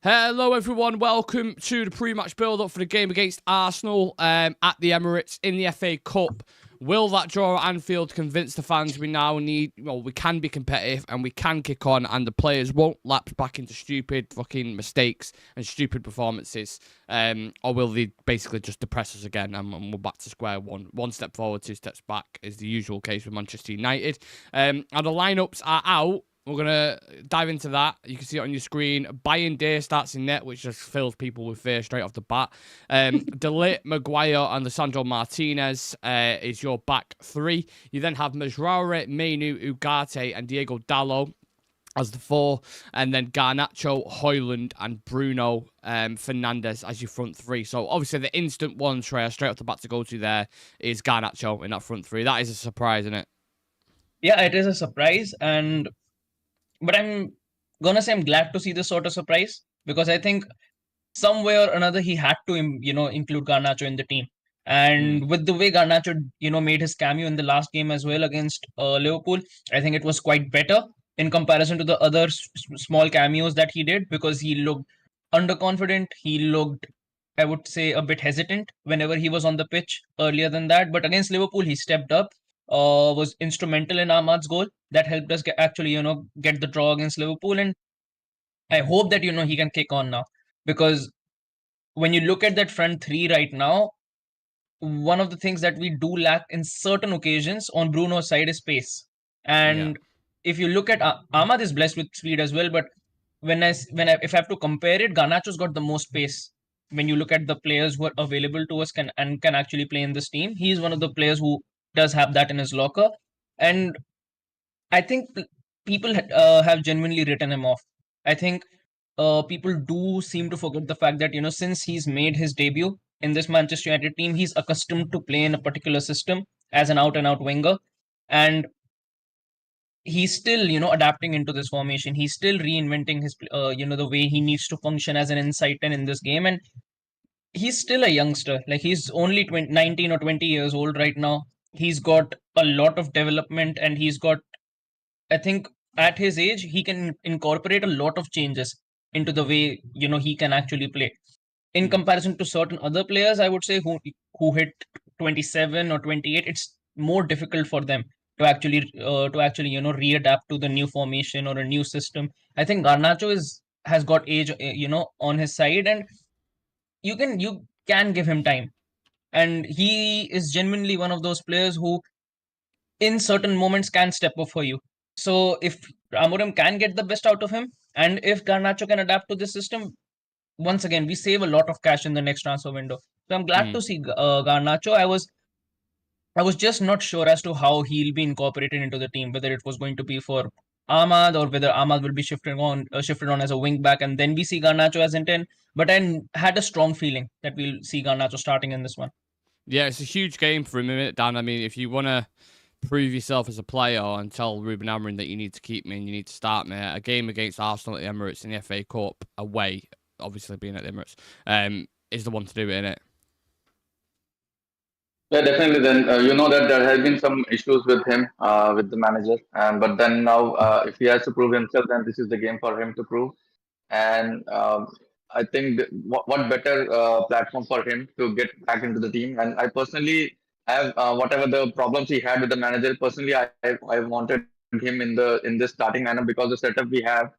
Hello everyone, welcome to the pre-match build-up for the game against Arsenal at the Emirates in the FA Cup. Will that draw at Anfield convince the fans we now need, well, we can be competitive and we can kick on and the players won't lapse back into stupid fucking mistakes and stupid performances? Or will they basically just depress us again and we're back to square one? One step forward, two steps back is the usual case with Manchester United. And the lineups are out. We're going to dive into that. You can see it on your screen. Bayern Day starts in net, which just fills people with fear straight off the bat. De Ligt, Maguire and Lisandro Martinez is your back three. You then have Mazraoui, Manu, Ugarte and Diego Dallo as the four. And then Garnacho, Højlund and Bruno Fernandes as your front three. So obviously the instant one, Shreyas, straight off the bat to go to there is Garnacho in that front three. That is a surprise, isn't it? Yeah, it is a surprise. But I'm gonna say I'm glad to see this sort of surprise because I think some way or another he had to include Garnacho in the team. And with the way Garnacho made his cameo in the last game as well against Liverpool, I think it was quite better in comparison to the other small cameos that he did, because he looked underconfident. He looked, I would say, a bit hesitant whenever he was on the pitch earlier than that. But against Liverpool, he stepped up, was instrumental in Ahmad's goal. That helped us get the draw against Liverpool. And I hope that, he can kick on now. Because when you look at that front three right now, one of the things that we do lack in certain occasions on Bruno's side is pace. And if you look at Ahmad is blessed with speed as well, but if I have to compare it, Garnacho's got the most pace. When you look at the players who are available to us can actually play in this team, he's one of the players who does have that in his locker. And I think people have genuinely written him off. I think people do seem to forget the fact that, since he's made his debut in this Manchester United team, he's accustomed to play in a particular system as an out-and-out winger. And he's still, adapting into this formation. He's still reinventing his, the way he needs to function as an inside 10 in this game. And he's still a youngster. Like, he's only 19 or 20 years old right now. He's got a lot of development, and he's got, I think, at his age, he can incorporate a lot of changes into the way, he can actually play. In comparison to certain other players, I would say, who hit 27 or 28, it's more difficult for them to actually readapt to the new formation or a new system. I think Garnacho has got age, on his side, and you can give him time. And he is genuinely one of those players who, in certain moments, can step up for you. So if Amorim can get the best out of him, and if Garnacho can adapt to this system, once again, we save a lot of cash in the next transfer window. So I'm glad to see Garnacho. I was just not sure as to how he'll be incorporated into the team, whether it was going to be for Ahmad or whether Ahmad will be shifted on as a wing back, and then we see Garnacho as in 10. But I had a strong feeling that we'll see Garnacho starting in this one. Yeah, it's a huge game for him, isn't it, Dan? I mean, if you want to prove yourself as a player and tell Ruben Amorim that you need to keep me and you need to start me, a game against Arsenal at the Emirates in the FA Cup away, obviously being at the Emirates, is the one to do it, innit? Yeah, definitely. Then you know that there has been some issues with him, with the manager, but then now, if he has to prove himself, then this is the game for him to prove. And I think what better platform for him to get back into the team. And I personally have, whatever the problems he had with the manager. Personally, I wanted him in this starting lineup because the setup we have.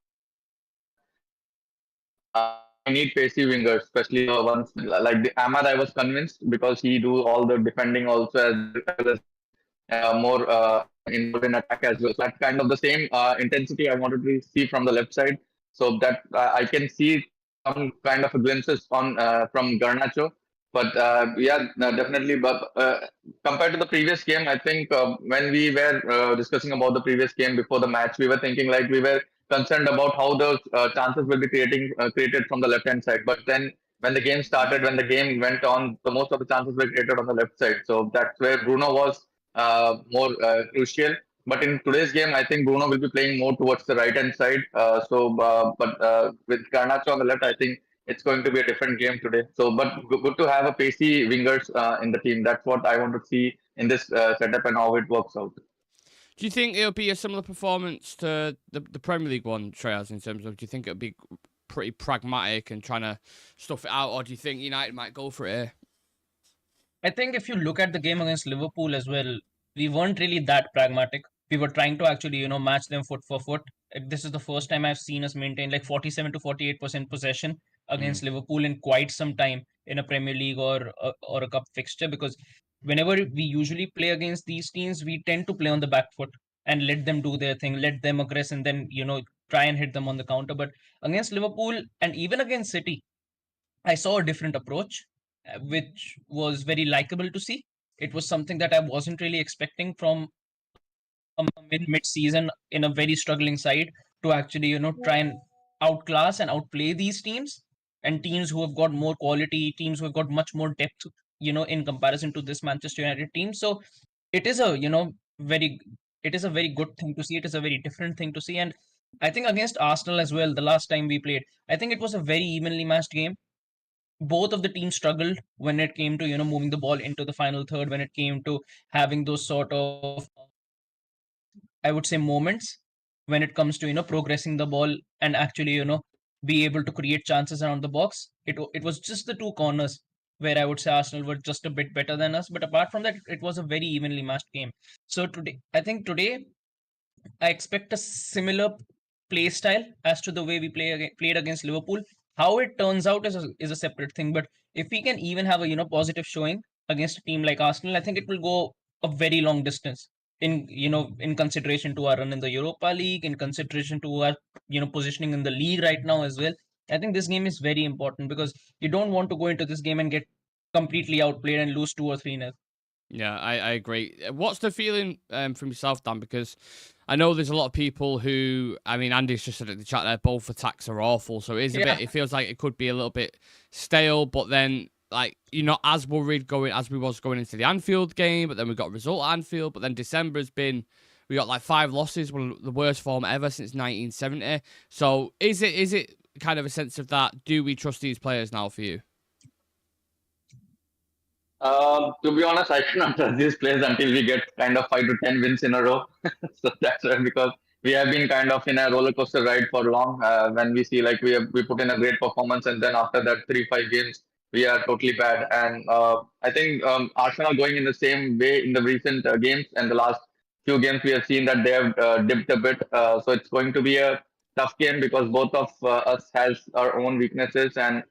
We need pacey wingers, especially the ones like the Ahmad. I was convinced because he do all the defending also as well as more involved in attack as well. So that's kind of the same intensity I wanted to see from the left side, so that I can see some kind of glimpses on from Garnacho. But definitely. But compared to the previous game, I think when we were discussing about the previous game before the match, we were thinking like we were concerned about how those chances will be created from the left hand side. But then when the game started, when the game went on, the most of the chances were created on the left side. So that's where Bruno was more crucial. But in today's game, I think Bruno will be playing more towards the right hand side. But with Garnacho on the left, I think it's going to be a different game today. So, but good to have a pacey wingers in the team. That's what I want to see in this setup and how it works out. Do you think it'll be a similar performance to the Premier League one, Shreyas, in terms of, do you think it'll be pretty pragmatic and trying to stuff it out, or do you think United might go for it here? I think if you look at the game against Liverpool as well, we weren't really that pragmatic. We were trying to actually, match them foot for foot. This is the first time I've seen us maintain like 47 to 48% possession against Liverpool in quite some time in a Premier League or a cup fixture, because whenever we usually play against these teams, we tend to play on the back foot and let them do their thing, let them aggress, and then, try and hit them on the counter. But against Liverpool and even against City, I saw a different approach, which was very likable to see. It was something that I wasn't really expecting from a mid-season in a very struggling side to actually, try and outclass and outplay these teams, and teams who have got more quality, teams who have got much more depth, in comparison to this Manchester United team. So it is a, very, it is a very good thing to see. It is a very different thing to see. And I think against Arsenal as well, the last time we played, I think it was a very evenly matched game. Both of the teams struggled when it came to moving the ball into the final third, when it came to having those sort of, I would say, moments when it comes to progressing the ball and actually be able to create chances around the box. It was just the two corners where I would say Arsenal were just a bit better than us, but apart from that, it was a very evenly matched game. So today, I think today I expect a similar play style as to the way we played against Liverpool. How it turns out is a separate thing. But if we can even have a positive showing against a team like Arsenal, I think it will go a very long distance in in consideration to our run in the Europa League, in consideration to our positioning in the league right now as well. I think this game is very important because you don't want to go into this game and get completely outplayed and lose 2 or 3-0. Yeah, I agree. What's the feeling from yourself, Dan? Because I know there's a lot of people who, I mean, Andy's just said at the chat there, both attacks are awful. So it is a bit, it feels like it could be a little bit stale, but then like you're not as worried as we was going into the Anfield game, but then we got a result at Anfield, but then December has been, we got like 5 losses, one of the worst form ever since 1970. So is it kind of a sense of that? Do we trust these players now for you? To be honest, I cannot trust these players until we get kind of 5 to 10 wins in a row. So that's why, because we have been kind of in a roller coaster ride for long. When we see like we put in a great performance, and then after that 3 5 games we are totally bad. And I think Arsenal going in the same way in the recent games, and the last few games we have seen that they have dipped a bit. So it's going to be a tough game because both of us has our own weaknesses, and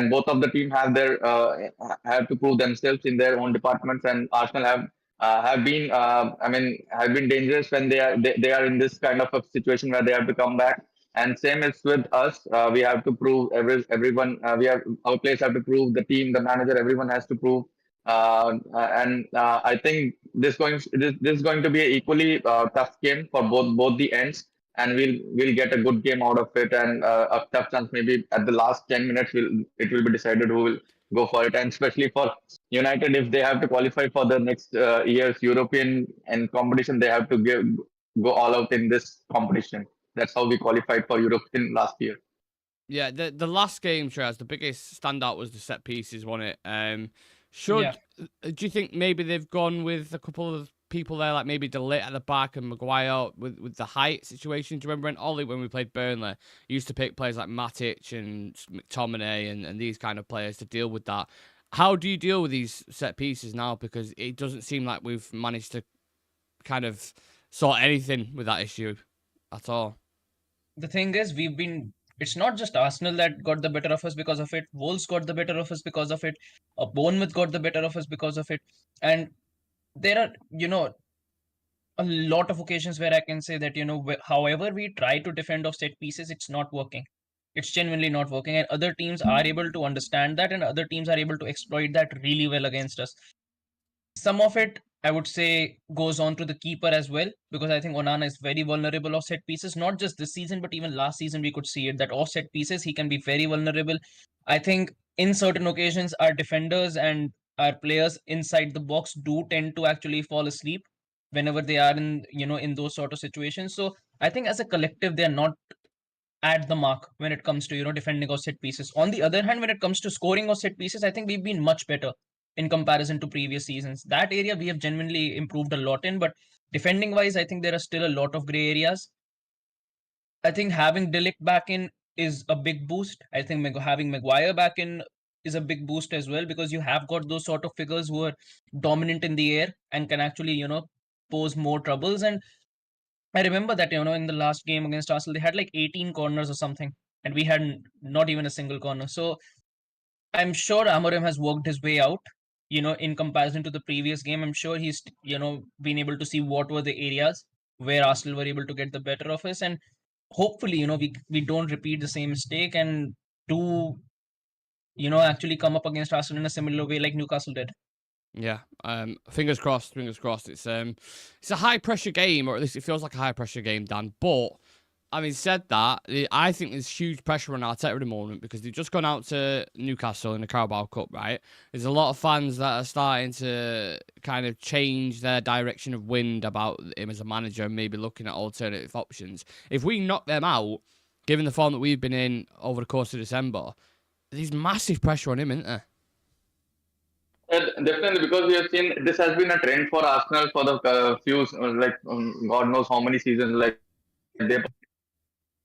both of the team have to prove themselves in their own departments. And Arsenal have been have been dangerous when they are in this kind of a situation where they have to come back. And same is with us. We have to prove everyone. We have our players have to prove, the team, the manager, everyone has to prove. And I think this is going to be an equally tough game for both the ends, and we'll get a good game out of it, and a tough chance maybe at the last 10 minutes it will be decided who will go for it. And especially for United, if they have to qualify for the next year's European and competition, they have to go all out in this competition. That's how we qualified for European last year. Yeah, the last game, Shreyas, the biggest standout was the set pieces, wasn't it? Do you think maybe they've gone with a couple of people there, like maybe De Ligt at the back and Maguire with the height situation? Do you remember when we played Burnley, he used to pick players like Matic and McTominay and these kind of players to deal with that? How do you deal with these set pieces now? Because it doesn't seem like we've managed to kind of sort anything with that issue at all. The thing is, it's not just Arsenal that got the better of us because of it. Wolves got the better of us because of it. Bournemouth got the better of us because of it. And there are, a lot of occasions where I can say that, however we try to defend off set pieces, it's not working. It's genuinely not working. And other teams are able to understand that, and other teams are able to exploit that really well against us. Some of it, I would say, goes on to the keeper as well, because I think Onana is very vulnerable off set pieces. Not just this season, but even last season, we could see it that off set pieces, he can be very vulnerable. I think in certain occasions, our defenders and our players inside the box do tend to actually fall asleep whenever they are in those sort of situations. So I think as a collective, they are not at the mark when it comes to defending off set pieces. On the other hand, when it comes to scoring off set pieces, I think we've been much better in comparison to previous seasons. That area we have genuinely improved a lot in, but defending wise, I think there are still a lot of gray areas. I think having De Ligt back in is a big boost. I think having Maguire back in is a big boost as well, because you have got those sort of figures who are dominant in the air and can actually, pose more troubles. And I remember that, in the last game against Arsenal, they had like 18 corners or something, and we had not even a single corner. So I'm sure Amorim has worked his way out, in comparison to the previous game. I'm sure he's, been able to see what were the areas where Arsenal were able to get the better of us. And hopefully, we don't repeat the same mistake and do, actually come up against Arsenal in a similar way like Newcastle did. Yeah, fingers crossed. Fingers crossed. It's a high pressure game, or at least it feels like a high pressure game, Dan. But having said that, I think there's huge pressure on Arteta at the moment because they've just gone out to Newcastle in the Carabao Cup, right? There's a lot of fans that are starting to kind of change their direction of wind about him as a manager and maybe looking at alternative options. If we knock them out, given the form that we've been in over the course of December, there's massive pressure on him, isn't there? Definitely, because we have seen this has been a trend for Arsenal for the few, God knows how many seasons. Like they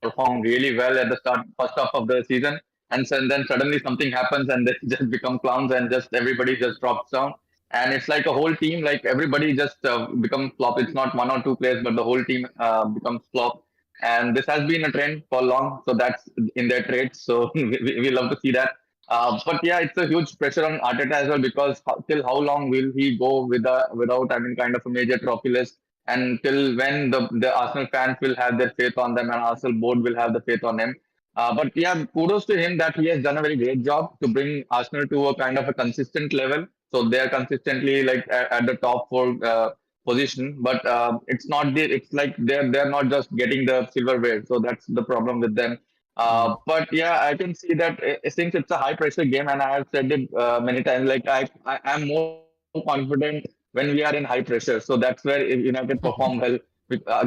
perform really well at the first half of the season, and then suddenly something happens and they just become clowns and just everybody just drops down. And it's like a whole team, like everybody just becomes flop. It's not one or two players, but the whole team becomes flop. And this has been a trend for long, so that's in their traits. So we love to see that. But yeah, it's a huge pressure on Arteta as well because till how long will he go without I mean kind of a major trophy list, and till when the Arsenal fans will have their faith on them and Arsenal board will have the faith on him. But yeah, kudos to him that he has done a very great job to bring Arsenal to a kind of a consistent level. So they are consistently like at the top four position, but it's like they're not just getting the silverware. So that's the problem with them. But yeah, I can see that since it's a high pressure game, and I have said it many times, like I am more confident when we are in high pressure. So that's where United perform well,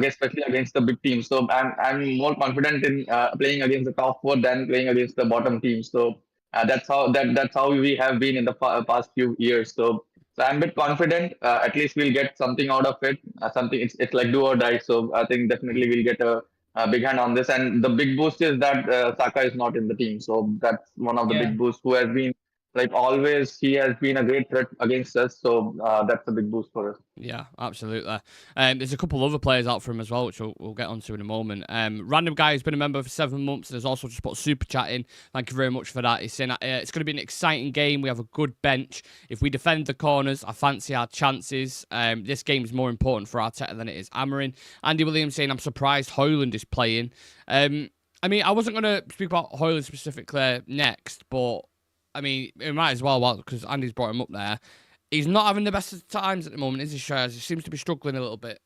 especially against the big teams. So I'm more confident in playing against the top four than playing against the bottom teams. So that's how we have been in the past few years. So I'm a bit confident. At least we'll get something out of it. Something it's like do or die. So I think definitely we'll get a big hand on this. And the big boost is that Saka is not in the team. So that's one of the Yeah. big boosts. Who has been like always, he has been a great threat against us. So that's a big boost for us. Yeah, absolutely. There's a couple other players out for him as well, which we'll get onto in a moment. Random guy who's been a member for 7 months and has also just put super chat in. Thank you very much for that. He's saying it's going to be an exciting game. We have a good bench. If we defend the corners, I fancy our chances. This game is more important for Arteta than it is Amorim. Andy Williams saying, I'm surprised Højlund is playing. I mean, I wasn't going to speak about Højlund specifically next, but I mean, it might as well because Andy's brought him up there. He's not having the best of times at the moment, is he, Shreyas? He seems to be struggling a little bit.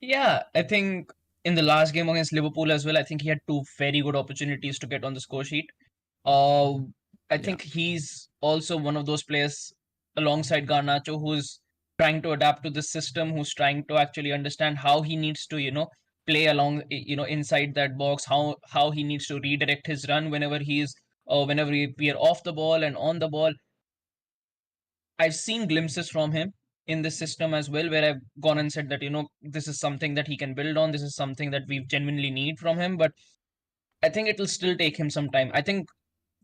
Yeah, I think in the last game against Liverpool as well, I think he had two very good opportunities to get on the score sheet. I think he's also one of those players alongside Garnacho who's trying to adapt to the system, who's trying to actually understand how he needs to, play along, inside that box, how he needs to redirect his run whenever we are off the ball and on the ball. I've seen glimpses from him in this system as well, where I've gone and said that, this is something that he can build on. This is something that we genuinely need from him. But I think it will still take him some time. I think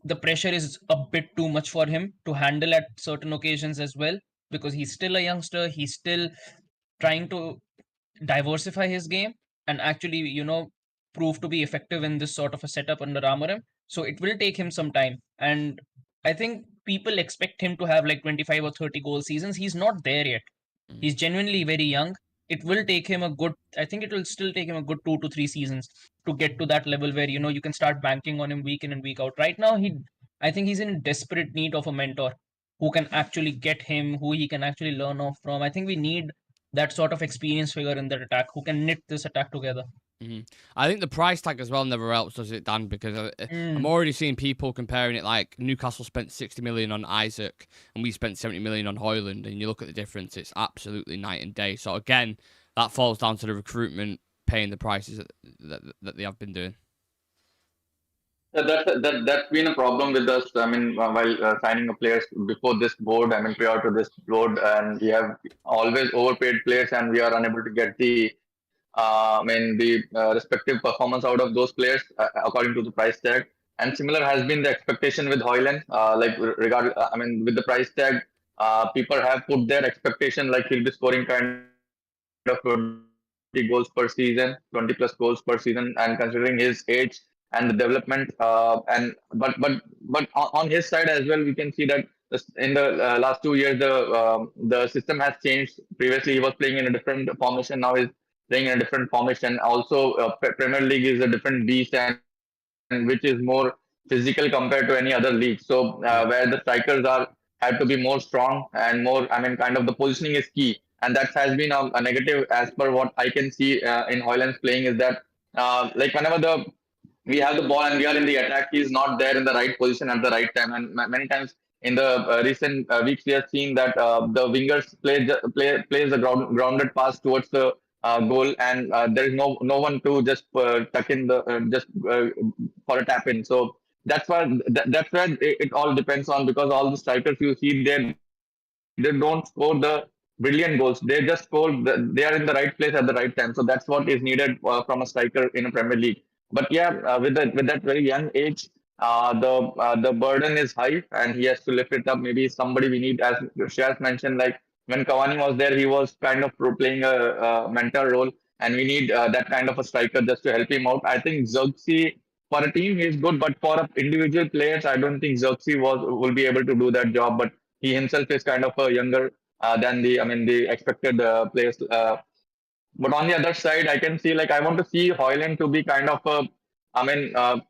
the pressure is a bit too much for him to handle at certain occasions as well, because he's still a youngster. He's still trying to diversify his game and actually, prove to be effective in this sort of a setup under Amorim. So it will take him some time. And I think people expect him to have like 25 or 30 goal seasons. He's not there yet. He's genuinely very young. It will take him I think it will still take him a good 2 to 3 seasons to get to that level where, you can start banking on him week in and week out. Right now, I think he's in desperate need of a mentor who can actually get him, who he can actually learn off from. I think we need that sort of experience figure in that attack who can knit this attack together. I think the price tag as well never helps, does it, Dan? Because I'm already seeing people comparing it like Newcastle spent 60 million on Isaac and we spent 70 million on Højlund, and you look at the difference, it's absolutely night and day. So again, that falls down to the recruitment paying the prices that they have been doing. That's been a problem with us. I mean, while signing a players before this board, I mean, prior to this board, and we have always overpaid players, and we are unable to get the the respective performance out of those players according to the price tag. And similar has been the expectation with Hoyland. With the price tag, people have put their expectation like he'll be scoring kind of 20 goals per season, 20 plus goals per season, and considering his age and the development, but on his side as well, we can see that in the last 2 years the system has changed. Previously, he was playing in a different formation. Now he's playing in a different formation. Also, Premier League is a different beast, and which is more physical compared to any other league. So where the strikers are have to be more strong and more. I mean, kind of the positioning is key, and that has been a negative as per what I can see in Hoyland's playing is that like whenever the we have the ball and we are in the attack, he is not there in the right position at the right time. And many times in the recent weeks, we have seen that the wingers plays a grounded pass towards the goal, and there is no one to just tuck in the just for a tap in. So that's where it all depends on, because all the strikers you see there, they don't score the brilliant goals. They just they are in the right place at the right time. So that's what is needed from a striker in a Premier League. But yeah, with that very young age, the burden is high, and he has to lift it up. Maybe somebody we need, as Shreyas mentioned, like when Cavani was there, he was kind of playing a mentor role, and we need that kind of a striker just to help him out. I think Xerxes for a team is good, but for individual players, I don't think Xerxes will be able to do that job. But he himself is kind of a younger than the expected players. But on the other side, I can see like I want to see Hoyland to be kind of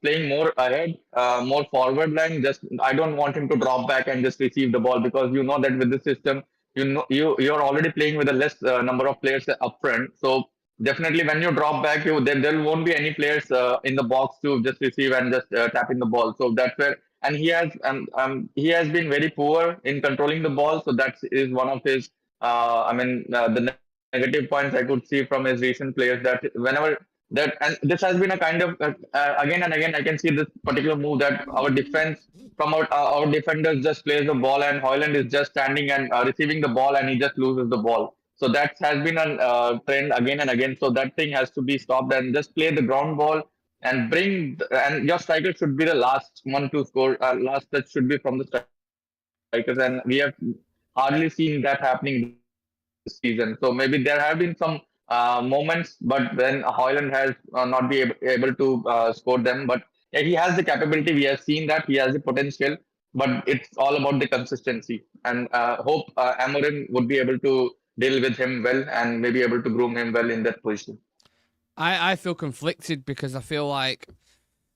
playing more ahead, more forward line. Just I don't want him to drop back and just receive the ball, because you know that with the system, you're already playing with a less number of players up front. So definitely when you drop back, there won't be any players in the box to just receive and just tap in the ball. So that's where, and he has been very poor in controlling the ball. So that is one of his the negative points I could see from his recent players, that whenever that, and this has been a kind of again and again I can see this particular move, that our defense from our defenders just plays the ball, and Hoyland is just standing and receiving the ball, and he just loses the ball. So that has been a trend again and again. So that thing has to be stopped, and just play the ground ball and and your striker should be the last one to score. Last touch should be from the strikers, and we have hardly seen that happening this season. So maybe there have been some moments, but then Hoyland has not be able to score them. But yeah, he has the capability. We have seen that he has the potential, but it's all about the consistency. And hope Amorim would be able to deal with him well and maybe able to groom him well in that position. I feel conflicted because I feel like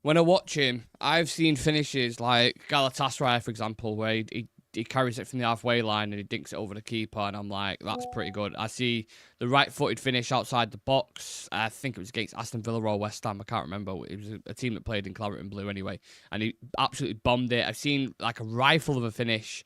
when I watch him, I've seen finishes like Galatasaray, for example, where he carries it from the halfway line and he dinks it over the keeper, and I'm like, that's pretty good. I see the right-footed finish outside the box. I think it was against Aston Villa or West Ham. I can't remember. It was a team that played in claret and blue anyway, and he absolutely bombed it. I've seen like a rifle of a finish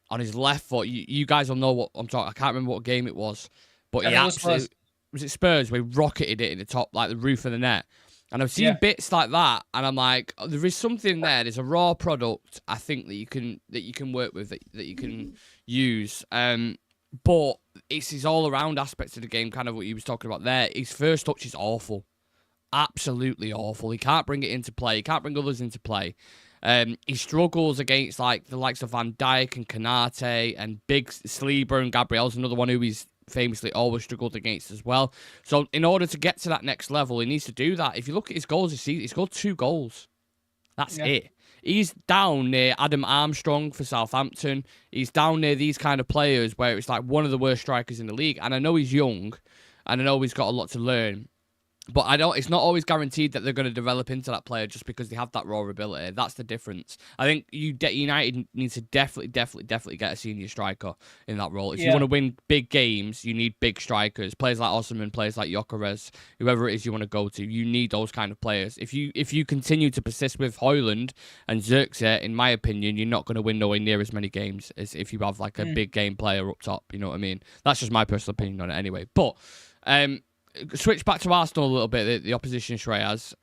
on his left foot. You guys will know what I'm talking. I can't remember what game it was, but he absolutely was it Spurs where he rocketed it in the top, like the roof of the net. And I've seen bits like that, and I'm like, oh, there is something there. There's a raw product, I think, that you can work with, that you can use. But it's his all-around aspects of the game, kind of what you was talking about there. His first touch is awful. Absolutely awful. He can't bring it into play. He can't bring others into play. He struggles against like the likes of Van Dijk and Kanate and Big Sleeber, and Gabriel's another one who he's famously always struggled against as well. So in order to get to that next level, he needs to do that. If you look at his goals this season, he's scored 2 goals. That's it. He's down near Adam Armstrong for Southampton. He's down near these kind of players where it's like one of the worst strikers in the league. And I know he's young, and I know he's got a lot to learn. But it's not always guaranteed that they're going to develop into that player just because they have that raw ability. That's the difference. I think United needs to definitely get a senior striker in that role. If you want to win big games, you need big strikers. Players like Osimhen, players like Gyökeres, whoever it is you want to go to, you need those kind of players. If you continue to persist with Højlund and Xerxes, in my opinion, you're not going to win nowhere near as many games as if you have like a big game player up top. You know what I mean? That's just my personal opinion on it anyway. But switch back to Arsenal a little bit, the opposition Shreyas.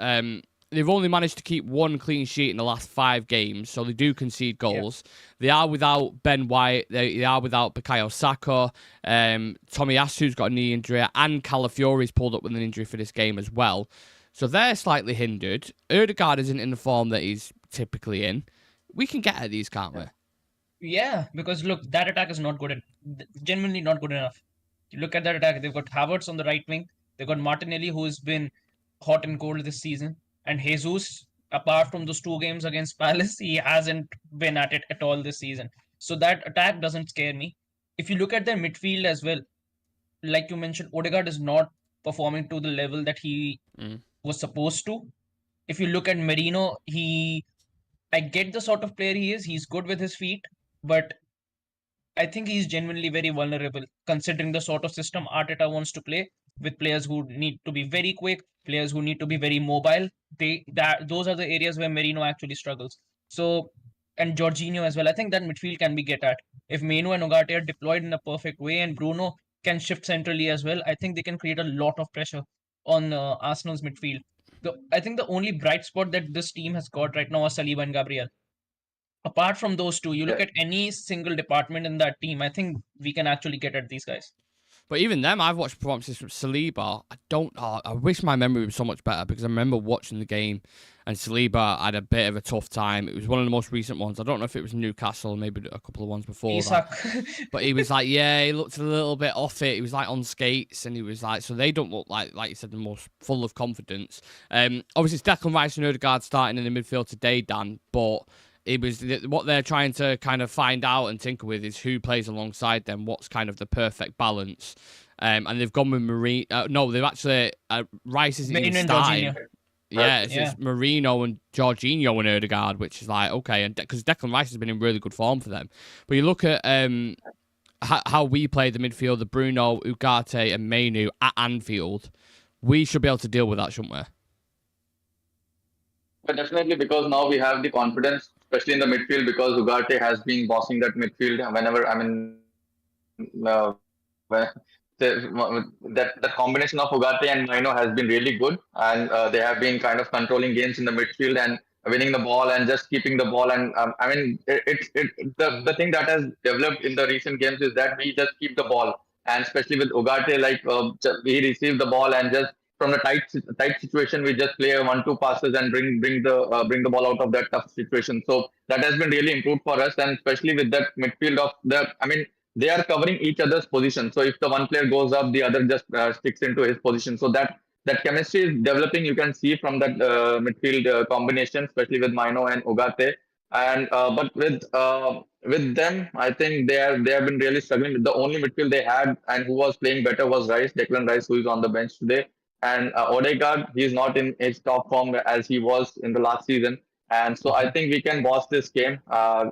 they've only managed to keep one clean sheet in the last 5 games, so they do concede goals. They are without Ben White. They are without Bukayo Saka. Tomiyasu's got a knee injury, and Calafiori's pulled up with an injury for this game as well. So they're slightly hindered. Ødegaard isn't in the form that he's typically in. We can get at these, can't we? Yeah, because look, that attack is not good. Genuinely not good enough. You look at that attack. They've got Havertz on the right wing. They've got Martinelli, who's been hot and cold this season, and Jesus. Apart from those 2 games against Palace, he hasn't been at it at all this season. So that attack doesn't scare me. If you look at their midfield as well, like you mentioned, Odegaard is not performing to the level that he was supposed to. If you look at Merino, I get the sort of player he is. He's good with his feet, but I think he's genuinely very vulnerable considering the sort of system Arteta wants to play with players who need to be very quick, players who need to be very mobile. Those are the areas where Merino actually struggles. So, and Jorginho as well. I think that midfield can be get at. If Menu and Ugarte are deployed in a perfect way and Bruno can shift centrally as well, I think they can create a lot of pressure on Arsenal's midfield. I think the only bright spot that this team has got right now are Saliba and Gabriel. Apart from those two, you look at any single department in that team, I think we can actually get at these guys. But even them, I've watched performances from Saliba. I wish my memory was so much better, because I remember watching the game and Saliba had a bit of a tough time. It was one of the most recent ones. I don't know if it was Newcastle, maybe a couple of ones before that. But he was like, he looked a little bit off it. He was like on skates, and he was like, so they don't look like you said, the most full of confidence. Obviously, it's Declan Rice and Ødegaard starting in the midfield today, Dan, but it was what they're trying to kind of find out and tinker with is who plays alongside them, what's kind of the perfect balance. And they've gone with they've actually Rice isn't even starting. It's Marino and Jorginho and Ødegaard, which is like, okay, and because Declan Rice has been in really good form for them. But you look at how we play the midfield, the Bruno, Ugarte and Menu at Anfield, we should be able to deal with that, shouldn't we? But definitely, because now we have the confidence, especially in the midfield, because Ugarte has been bossing that midfield whenever, that combination of Ugarte and Mino has been really good, and they have been kind of controlling games in the midfield and winning the ball and just keeping the ball. And the thing that has developed in the recent games is that we just keep the ball, and especially with Ugarte, he received the ball and just from the tight situation, we just play 1-2 passes and bring the ball out of that tough situation. So that has been really improved for us, and especially with that midfield they are covering each other's position. So if the one player goes up, the other just sticks into his position. So that chemistry is developing. You can see from that midfield combination, especially with Mino and Ugarte. And but with them, I think they have been really struggling. The only midfield they had and who was playing better was Declan Rice, who is on the bench today. And Odegaard, he's not in his top form as he was in the last season. And so I think we can boss this game,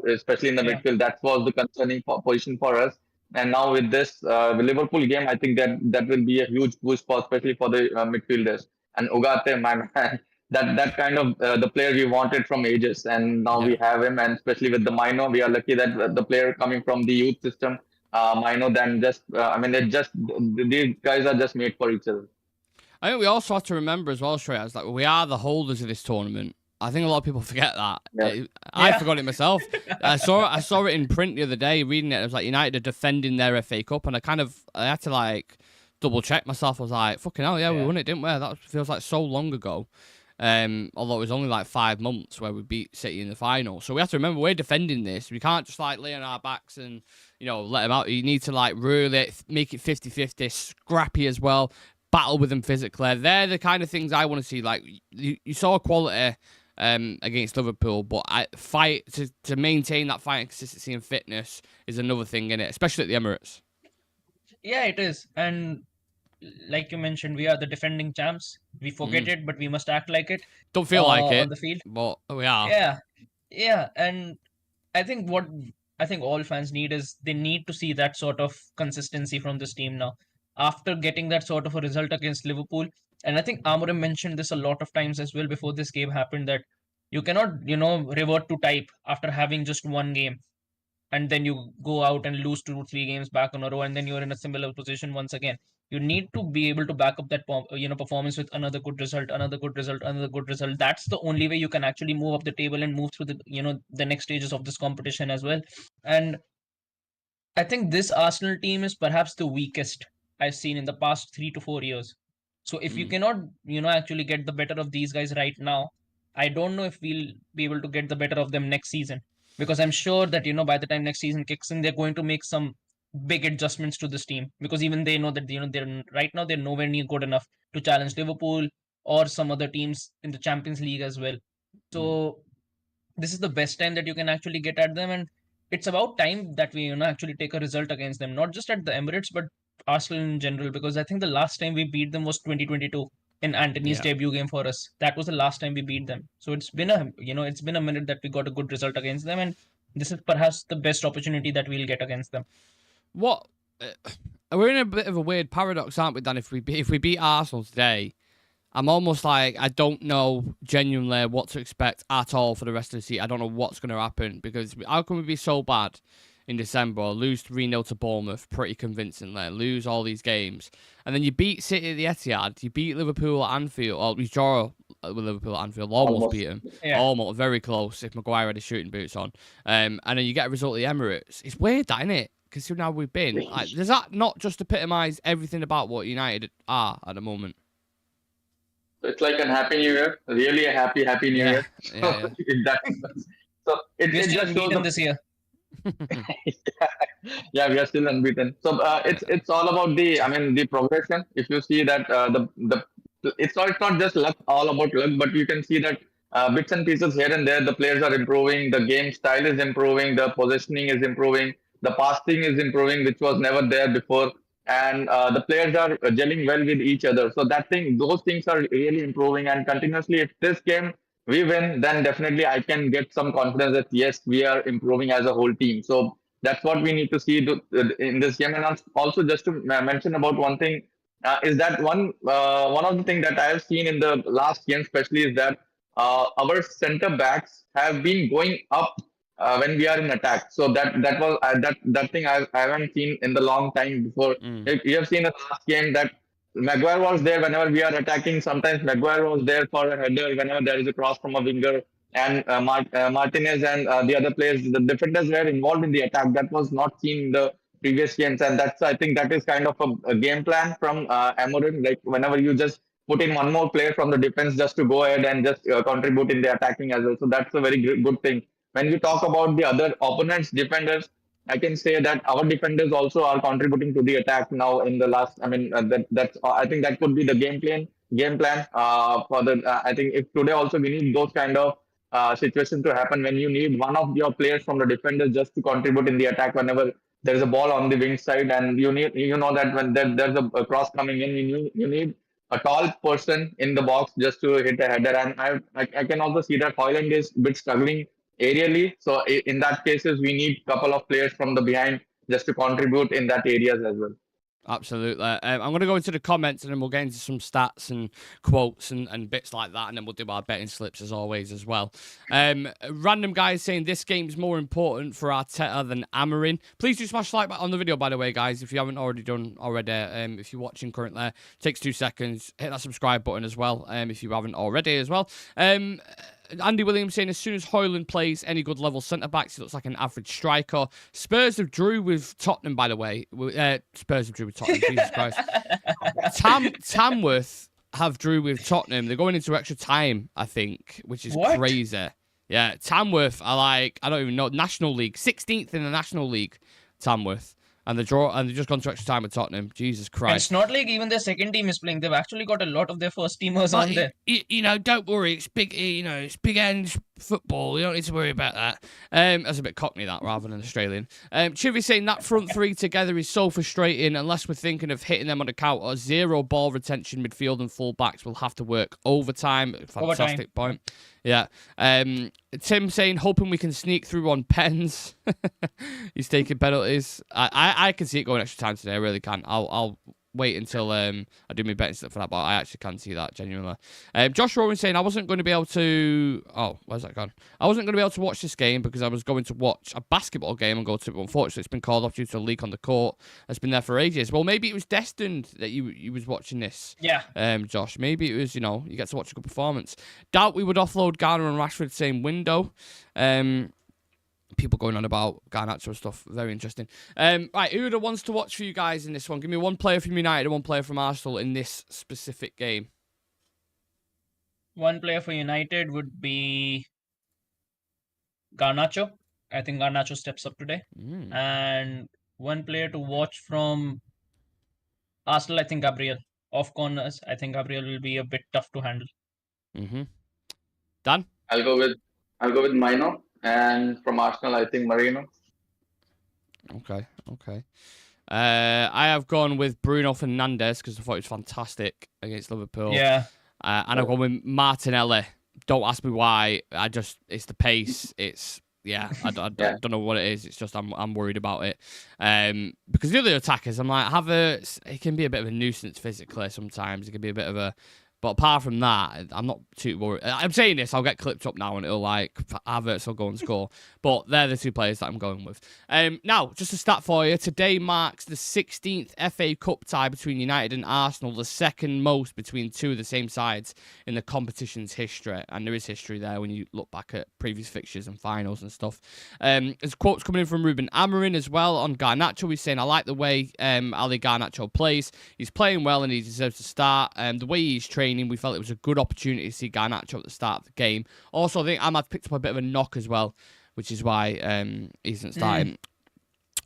especially in the midfield. That was the concerning position for us. And now with this the Liverpool game, I think that will be a huge boost especially for the midfielders. And Ugarte, my man, that kind of the player we wanted from ages, and now we have him. And especially with the Mino, we are lucky that the player coming from the youth system, Mino, then these guys are just made for each other. I think we also have to remember as well, Shreyas, like we are the holders of this tournament. I think a lot of people forget that. Yeah. I forgot it myself. I saw it in print the other day, reading it. It was like United are defending their FA Cup, and I had to double check myself. I was like, fucking hell, we won it, didn't we? That feels like so long ago. Although it was only 5 months where we beat City in the final. So we have to remember we're defending this. We can't just lay on our backs and let them out. You need to really make it 50-50, scrappy as well. Battle with them physically. They're the kind of things I want to see. You saw quality against Liverpool, but fight to maintain that fighting consistency and fitness is another thing in it, especially at the Emirates. Yeah, it is. And like you mentioned, we are the defending champs. We forget it, but we must act like it. Don't feel like it on the field, but we are. Yeah. And I think what all fans need is they need to see that sort of consistency from this team now. After getting that sort of a result against Liverpool. And I think Amorim mentioned this a lot of times as well before this game happened, that you cannot, revert to type after having just one game. And then you go out and lose 2-3 games back on a row, and then you're in a similar position once again. You need to be able to back up that performance with another good result, another good result, another good result. That's the only way you can actually move up the table and move through the next stages of this competition as well. And I think this Arsenal team is perhaps the weakest I've seen in the past 3 to 4 years. So if you cannot, actually get the better of these guys right now, I don't know if we'll be able to get the better of them next season. Because I'm sure that, by the time next season kicks in, they're going to make some big adjustments to this team. Because even they know that, they're right now they're nowhere near good enough to challenge Liverpool or some other teams in the Champions League as well. So this is the best time that you can actually get at them, and it's about time that we actually take a result against them, not just at the Emirates but Arsenal in general, because I think the last time we beat them was 2022 in Anthony's Yeah. debut game for us. That was the last time we beat them, so it's been a minute that we got a good result against them, and this is perhaps the best opportunity that we'll get against them. What? We're in a bit of a weird paradox, aren't we, Dan? If we beat Arsenal today, I'm almost like I don't know genuinely what to expect at all for the rest of the season. I don't know what's going to happen, because how can we be so bad in December, or lose 3-0 to Bournemouth pretty convincingly, lose all these games, and then you beat City at the Etihad, you beat Liverpool at Anfield, or we draw with Liverpool at Anfield, almost beat them, Yeah. almost, very close if Maguire had his shooting boots on, and then you get a result at the Emirates. It's weird, that, isn't it? Considering how we've been. Like, does that not just epitomise everything about what United are at the moment? It's like a happy new year, really a happy new year. Yeah. So it We're still just shows unbeaten this year. yeah, we are still unbeaten. So it's all about the progression. If you see that it's not just luck, all about luck, but you can see that bits and pieces here and there. The players are improving, the game style is improving, the positioning is improving, the passing is improving, which was never there before, and the players are gelling well with each other. So those things are really improving, and continuously, if this game we win, then definitely I can get some confidence that yes, we are improving as a whole team. So that's what we need to see in this game. And also, just to mention about one thing, is that one of the things that I have seen in the last game, especially, is that our center backs have been going up when we are in attack. So that was that thing I haven't seen in the long time before. You have seen in the last game that Maguire was there whenever we are attacking. Sometimes Maguire was there for a header whenever there is a cross from a winger. And Martinez and the other players, the defenders were involved in the attack. That was not seen in the previous games, and I think that is kind of a game plan from Amorim. Like whenever you just put in one more player from the defense just to go ahead and just contribute in the attacking as well. So that's a very good thing. When we talk about the other opponents' defenders, I can say that our defenders also are contributing to the attack now in the last. I mean, that's I think that could be the game plan for the. I think if today also we need those kind of situation to happen when you need one of your players from the defenders just to contribute in the attack whenever there is a ball on the wing side, and you know that when there's a cross coming in, you need a tall person in the box just to hit a header. And I can also see that Hoyland is a bit struggling aerially. So in that cases, we need a couple of players from the behind just to contribute in that areas as well. Absolutely. I'm going to go into the comments and then we'll get into some stats and quotes and bits like that, and then we'll do our betting slips as always as well. Random guys saying this game's more important for Arteta than Amorim. Please do smash like on the video, by the way, guys, if you haven't already done already. If you're watching currently, takes 2 seconds. Hit that subscribe button as well, if you haven't already as well. Andy Williams saying as soon as Hoyland plays any good level centre-backs, he looks like an average striker. Spurs have drew with Tottenham, by the way. Spurs have drew with Tottenham, Jesus Christ. Tamworth have drew with Tottenham. They're going into extra time, I think, which is crazy. Yeah, Tamworth are like, I don't even know, National League. 16th in the National League, Tamworth. And they've just gone to extra time with Tottenham. Jesus Christ. And it's not like even their second team is playing. They've actually got a lot of their first teamers on there. Don't worry. It's big, it's big end football. You don't need to worry about that. That's a bit cockney, that, rather than Australian. Chivy saying that front three together is so frustrating unless we're thinking of hitting them on the counter. 0 ball retention, midfield and full backs will have to work overtime. Fantastic point. Yeah. Tim saying, hoping we can sneak through on pens. He's taking penalties. I can see it going extra time today. I really can. I'll wait until I do my betting stuff for that, but I actually can see that genuinely. Josh Rowan saying I wasn't going to be able to. Oh, where's that gone? I wasn't going to be able to watch this game because I was going to watch a basketball game and go to. Unfortunately, it's been called off due to a leak on the court. It's been there for ages. Well, maybe it was destined that you was watching this. Yeah. Josh. Maybe it was. You get to watch a good performance. Doubt we would offload Garner and Rashford same window. People going on about Garnacho stuff. Very interesting. Right, who are the ones to watch for you guys in this one? Give me one player from United and one player from Arsenal in this specific game. One player for United would be Garnacho. I think Garnacho steps up today. And one player to watch from Arsenal, I think Gabriel. Off corners, I think Gabriel will be a bit tough to handle. Dan? I'll go with Mino, and from Arsenal, I think Marino. Okay. I have gone with Bruno Fernandes because I thought he was fantastic against Liverpool. Yeah. And I've gone with Martinelli. Don't ask me why. It's the pace. I don't know what it is. It's just I'm worried about it. Because the other attackers, I'm like, he can be a bit of a nuisance physically sometimes. He can be a bit of a. But apart from that, I'm not too worried. I'm saying this, I'll get clipped up now and it'll Havertz will go and score. But they're the two players that I'm going with. Now, just a stat for you. Today marks the 16th FA Cup tie between United and Arsenal, the second most between two of the same sides in the competition's history. And there is history there when you look back at previous fixtures and finals and stuff. There's quotes coming in from Ruben Amorim as well on Garnacho. He's saying, I like the way Ali Garnacho plays. He's playing well and he deserves to start. The way he's training, we felt it was a good opportunity to see Garnacho at the start of the game. Also, I think Ahmad picked up a bit of a knock as well, which is why he isn't starting.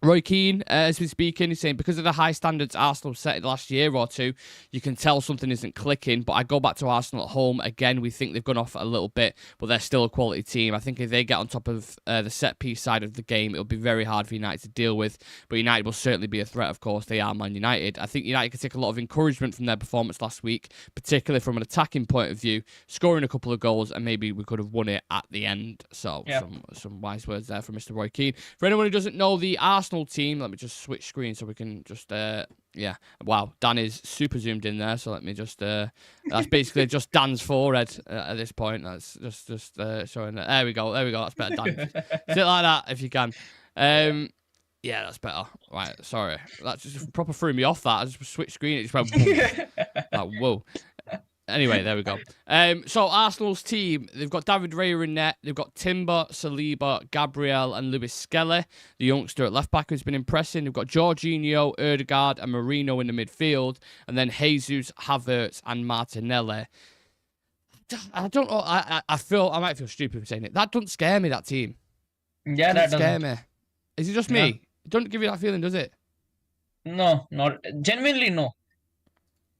Roy Keane, as we're speaking, is saying, because of the high standards Arsenal set in the last year or two, you can tell something isn't clicking. But I go back to Arsenal at home. Again, we think they've gone off a little bit, but they're still a quality team. I think if they get on top of the set-piece side of the game, it'll be very hard for United to deal with. But United will certainly be a threat, of course. They are Man United. I think United can take a lot of encouragement from their performance last week, particularly from an attacking point of view, scoring a couple of goals, and maybe we could have won it at the end. So, some wise words there from Mr. Roy Keane. For anyone who doesn't know, the Arsenal team, let me just switch screen so we can just wow, Dan is super zoomed in there, so let me just that's basically just Dan's forehead at this point. That's just showing that. There we go, that's better, Dan. Sit like that if you can. Yeah, that's better. Right, sorry, that just proper threw me off. That I just switched screen, it just went like, whoa. Anyway, there we go. So Arsenal's team, they've got David Raya in net. They've got Timber, Saliba, Gabriel, and Luis Skelly, the youngster at left back who's been impressing. They've got Jorginho, Ødegaard, and Marino in the midfield, and then Jesus, Havertz, and Martinelli. I don't know. I might feel stupid for saying it. That doesn't scare me. That team. Yeah, that doesn't scare me. Is it just me? It doesn't give you that feeling, does it? No, not genuinely. No.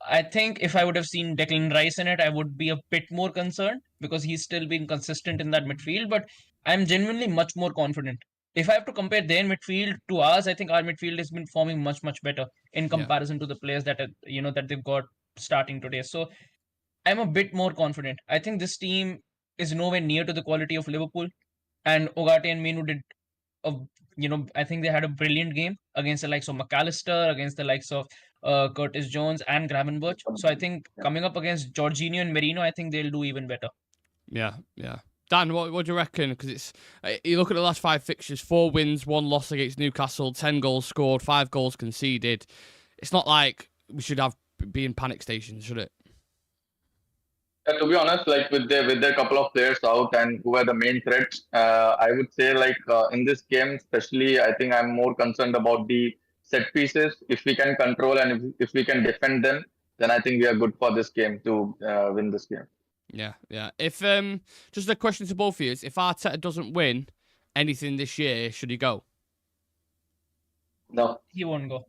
I think if I would have seen Declan Rice in it, I would be a bit more concerned because he's still being consistent in that midfield. But I'm genuinely much more confident. If I have to compare their midfield to ours, I think our midfield has been forming much, much better in comparison to the players that that they've got starting today. So I'm a bit more confident. I think this team is nowhere near to the quality of Liverpool, and Ugarte and Menu did I think they had a brilliant game against the likes of McAllister, against the likes of Curtis Jones and Gravenberch. So I think coming up against Jorginho and Merino, I think they'll do even better. Yeah. Dan, what do you reckon? Because it's you look at the last 5 fixtures: 4 wins, 1 loss against Newcastle, 10 goals scored, 5 goals conceded. It's not like we should be in panic stations, should it? To be honest, like with their couple of players out and who are the main threats, I would say in this game, especially, I think I'm more concerned about the set pieces. If we can control and if we can defend them, then I think we are good for this game to win this game. Yeah. If just a question to both of you: if Arteta doesn't win anything this year, should he go? No, he won't go.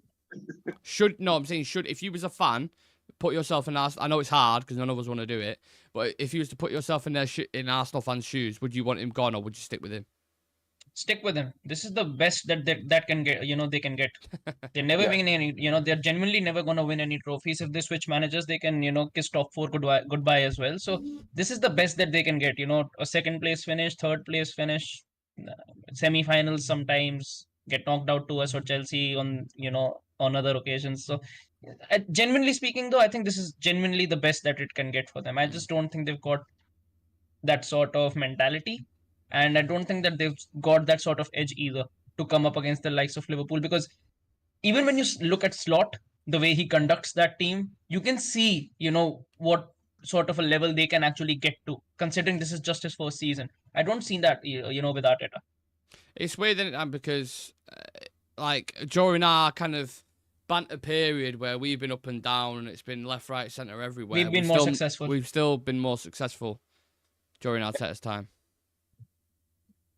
I'm saying should. If you was a fan, put yourself in Arsenal. I know it's hard because none of us want to do it, but if you was to put yourself in in Arsenal fans' shoes, would you want him gone or would you stick with him? Stick with him. This is the best that can get. They can get. They're never winning any. They're genuinely never gonna win any trophies. If they switch managers, they can kiss top 4 goodbye as well. So this is the best that they can get. A second place finish, third place finish, semi-finals sometimes, get knocked out to us or Chelsea on on other occasions. So Genuinely speaking, though, I think this is genuinely the best that it can get for them. I just don't think they've got that sort of mentality, and I don't think that they've got that sort of edge either to come up against the likes of Liverpool. Because even when you look at Slot, the way he conducts that team, you can see, what sort of a level they can actually get to, considering this is just his first season. I don't see that, with Arteta. It's weird, isn't it, because like during our kind of banter period where we've been up and down and it's been left, right, centre everywhere, We've been more successful. We've still been more successful during Arteta's time.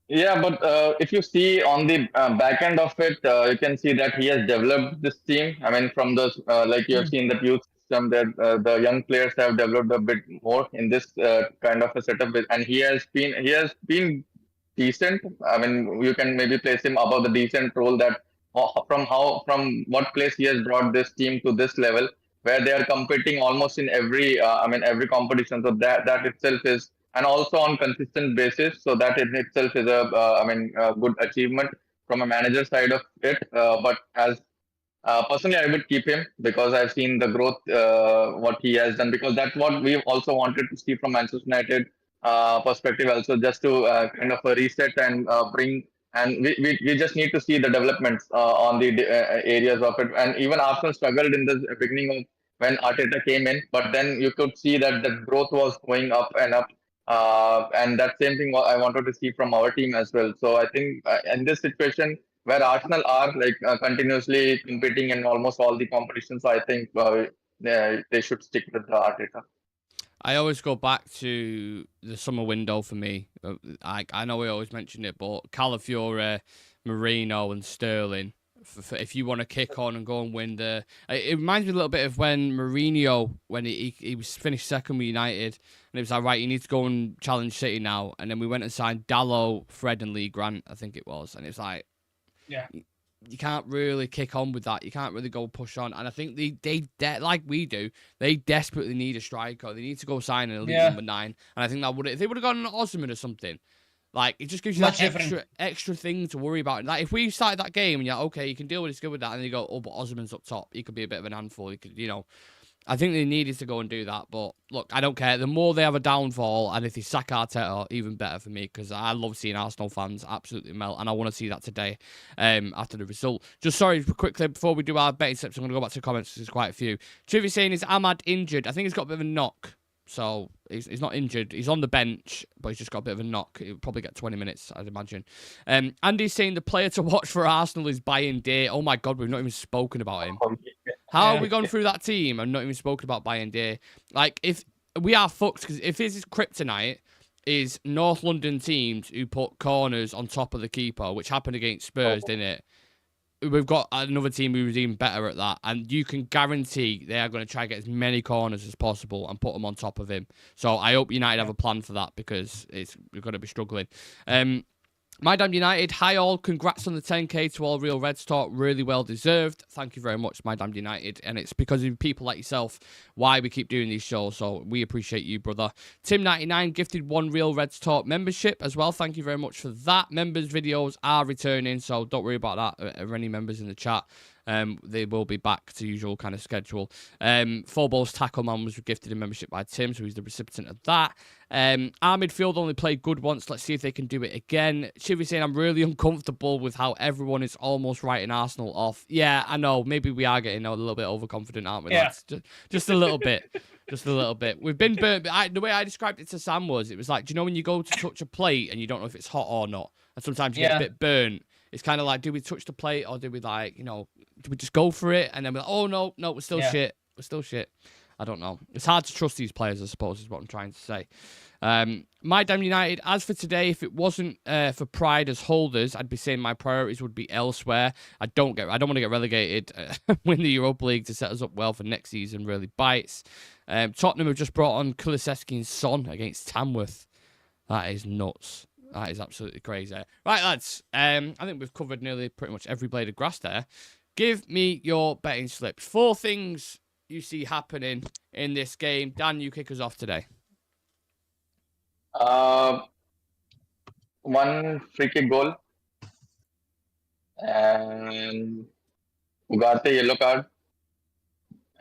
Yeah, but if you see on the back end of it, you can see that he has developed this team. I mean, from those, like you have seen that youth system, that the young players have developed a bit more in this kind of a setup, and he has been decent. I mean, you can maybe place him above the decent role that from what place he has brought this team to this level where they are competing almost in every every competition. So that itself is, and also on consistent basis. So that in itself is a good achievement from a manager side of it. But as personally, I would keep him because I've seen the growth, what he has done. Because that's what we also wanted to see from Manchester United perspective, also just to kind of a reset and bring. And we just need to see the developments on the areas of it. And even Arsenal struggled in the beginning of when Arteta came in, but then you could see that the growth was going up and up. And that same thing I wanted to see from our team as well. So I think in this situation, where Arsenal are like continuously competing in almost all the competitions. So I think they should stick with the Arteta. I always go back to the summer window for me. I know we always mention it, but Calafiore, Marino, and Sterling. If you want to kick on and go and win it reminds me a little bit of when Mourinho, when he was finished second with United, and it was like, right, you need to go and challenge City now. And then we went and signed Dalot, Fred, and Lee Grant, I think it was, and it's like, yeah, you can't really kick on with that. You can't really go push on. And I think they like we do, they desperately need a striker. They need to go sign an elite number 9. And I think that if they would have gone an Osman or something, like, it just gives you that extra thing to worry about. Like, if we started that game and you're like, okay, you can deal with this, good with that, and then you go, oh, but Osman's up top. He could be a bit of an handful. He could, I think they needed to go and do that. But look, I don't care. The more they have a downfall, and if they sack Arteta, even better for me, because I love seeing Arsenal fans absolutely melt, and I want to see that today after the result. Just sorry, quickly, before we do our betting steps, I'm going to go back to the comments. There's quite a few. Trivia saying, is Ahmad injured? I think he's got a bit of a knock. So he's not injured. He's on the bench, but he's just got a bit of a knock. He'll probably get 20 minutes, I'd imagine. Andy's saying the player to watch for Arsenal is Bayern Day. Oh my God, we've not even spoken about him. How have we gone through that team and not even spoken about Bayern Day? Like, if we are fucked, because if his kryptonite is North London teams who put corners on top of the keeper, which happened against Spurs, didn't it? We've got another team who's even better at that, and you can guarantee they are going to try to get as many corners as possible and put them on top of him. So I hope United have a plan for that, because we're going to be struggling. My Damn United, hi all, congrats on the 10k to all Real Reds talk, really well deserved. Thank you very much, My Damn United, and it's because of people like yourself why we keep doing these shows, so we appreciate you, brother. Tim99 gifted 1 Real Reds talk membership as well, thank you very much for that. Members videos are returning, so don't worry about that. Are any members in the chat? They will be back to usual kind of schedule. Four Balls Tackle Man was gifted a membership by Tim, so he's the recipient of that. Our midfield only played good once. Let's see if they can do it again. Chivy saying, I'm really uncomfortable with how everyone is almost writing Arsenal off. Yeah, I know. Maybe we are getting a little bit overconfident, aren't we? Yeah. Just a little bit. Just a little bit. We've been burnt. The way I described it to Sam was, it was like, do you know when you go to touch a plate and you don't know if it's hot or not? And sometimes you get a bit burnt. It's kind of like, do we touch the plate or do we do we just go for it? And then we're like, oh, no, we're still shit. We're still shit. I don't know. It's hard to trust these players, I suppose, is what I'm trying to say. My Damn United, as for today, if it wasn't for pride as holders, I'd be saying my priorities would be elsewhere. I don't want to get relegated. Win the Europa League to set us up well for next season really bites. Tottenham have just brought on Kulusevski and Son against Tamworth. That is nuts. That is absolutely crazy. Right, lads. I think we've covered nearly pretty much every blade of grass there. Give me your betting slips. 4 things you see happening in this game. Dan, you kick us off today. 1 free kick goal. And Ugarte yellow card.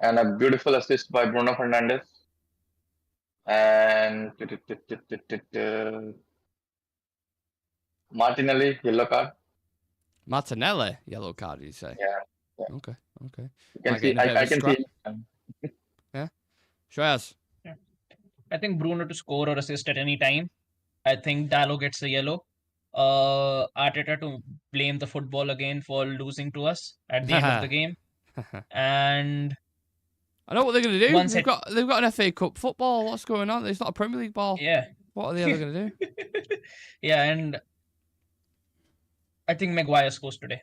and a beautiful assist by Bruno Fernandes. And Martinelli, yellow card. Martinelli, yellow card, did you say? Yeah, yeah. Okay. You can Might see. get in a bit of I a can scrap. see. Yeah. Shreyas. I think Bruno to score or assist at any time. I think Dallo gets a yellow. Arteta to blame the football again for losing to us at the end of the game. And I know what they're going to do. Once They've got an FA Cup football. What's going on? It's not a Premier League ball. yeah, What are they ever going to do? yeah, and I think Maguire scores today.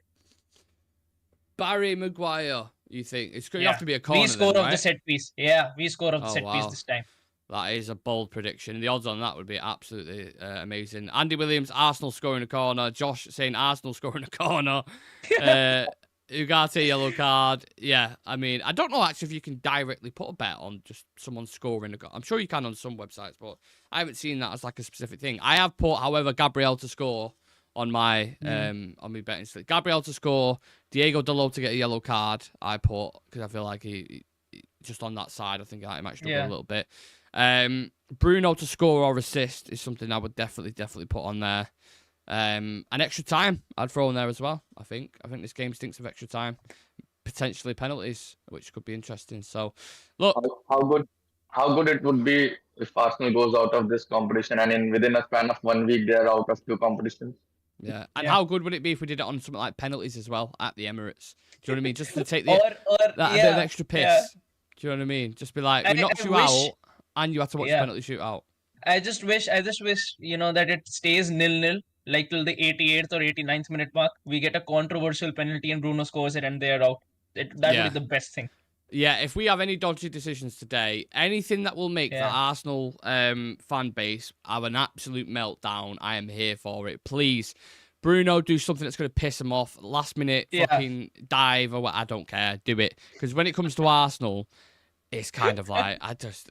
Barry Maguire, you think? It's going to Yeah. have to be a corner We score then, of the right? set piece. Yeah, we score of the Oh, set piece wow. this time. That is a bold prediction. The odds on that would be absolutely amazing. Andy Williams, Arsenal scoring a corner. Josh saying Arsenal scoring a corner. Ugarte, yellow card. Yeah, I mean, I don't know actually if you can directly put a bet on just someone scoring a goal. I'm sure you can on some websites, but I haven't seen that as like a specific thing. I have put, however, Gabriel to score on my betting slip. Gabriel to score, Diego Dalot to get a yellow card. I put because I feel like he just on that side. I think I might struggle a little bit. Bruno to score or assist is something I would definitely put on there. An extra time I'd throw in there as well. I think this game stinks of extra time, potentially penalties, which could be interesting. So, look, How good it would be if Arsenal goes out of this competition and within a span of 1 week they are out of 2 competitions. yeah. And how good would it be if we did it on something like penalties as well at the Emirates? Do you know what I mean? Just to take Or that bit of extra piss. yeah. Do you know what I mean? Just be like, we knocked you wish- out, and you had to watch the penalty shootout. I just wish, that it stays 0-0, like till the 88th or 89th minute mark. We get a controversial penalty and Bruno scores it and they're out. That would be the best thing. Yeah, if we have any dodgy decisions today, anything that will make the Yeah. Arsenal fan base have an absolute meltdown, I am here for it. Please, Bruno, do something that's going to piss him off. Last minute fucking dive or what? I don't care. Do it. Because when it comes to Arsenal, it's kind of like,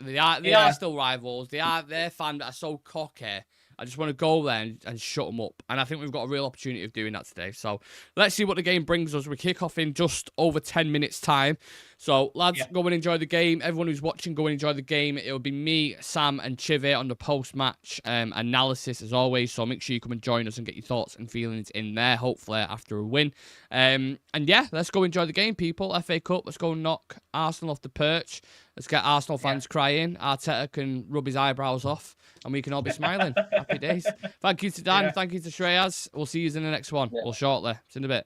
they are still rivals. Their fans are so cocky. I just want to go there and shut them up. And I think we've got a real opportunity of doing that today. So let's see what the game brings us. We kick off in just over 10 minutes' time. So, lads, go and enjoy the game. Everyone who's watching, go and enjoy the game. It'll be me, Sam, and Chive on the post-match analysis, as always. So make sure you come and join us and get your thoughts and feelings in there, hopefully, after a win. And yeah, let's go enjoy the game, people. FA Cup, let's go knock Arsenal off the perch. Let's get Arsenal fans crying. Arteta can rub his eyebrows off, and we can all be smiling. Happy days. Thank you to Dan. Thank you to Shreyas. We'll see you in the next one. Well, shortly. See you in a bit.